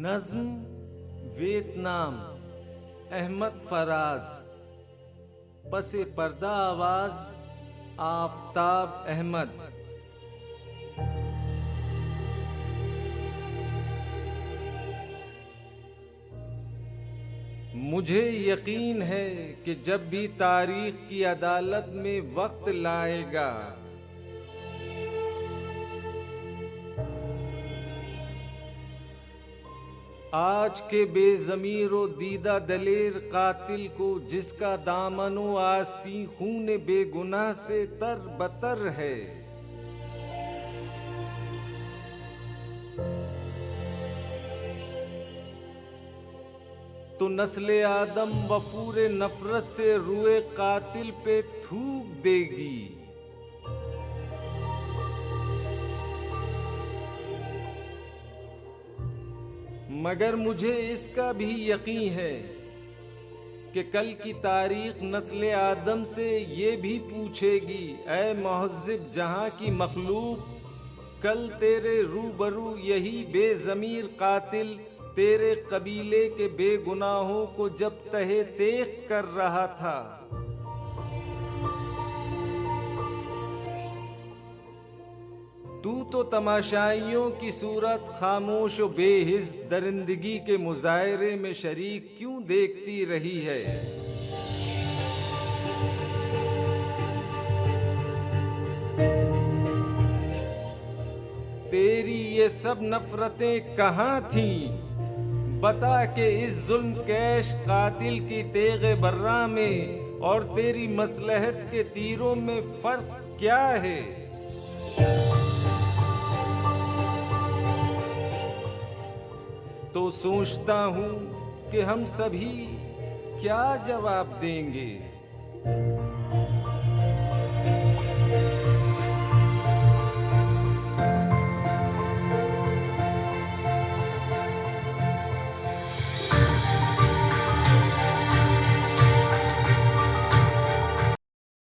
नज़्म वियतनाम अहमद फराज। पसे पर्दा आवाज आफताब अहमद। मुझे यकीन है कि जब भी तारीख की अदालत में वक्त लाएगा, आज के बेज़मीरो दीदा दलेर कातिल को, जिसका दामनो आस्ती खून बेगुनाह से तर बतर है, तो नस्ले आदम वफूरे नफरत से रुए कातिल पे थूक देगी। मगर मुझे इसका भी यकीन है कि कल की तारीख नस्ले आदम से ये भी पूछेगी, ऐ मुहज़्ज़िब जहां की मखलूक, कल तेरे रूबरू यही बेज़मीर कातिल तेरे कबीले के बेगुनाहों को जब तहे तेख कर रहा था, तू तो तमाशाइयों की सूरत खामोश व बेहिस दरिंदगी के मुजाहरे में शरीक क्यों देखती रही है? तेरी ये सब नफरतें कहाँ थीं? बता के इस जुल्म कैश कातिल की तेगे बर्रा में और तेरी मसलहत के तीरों में फर्क क्या है? तो सोचता हूं कि हम सभी क्या जवाब देंगे।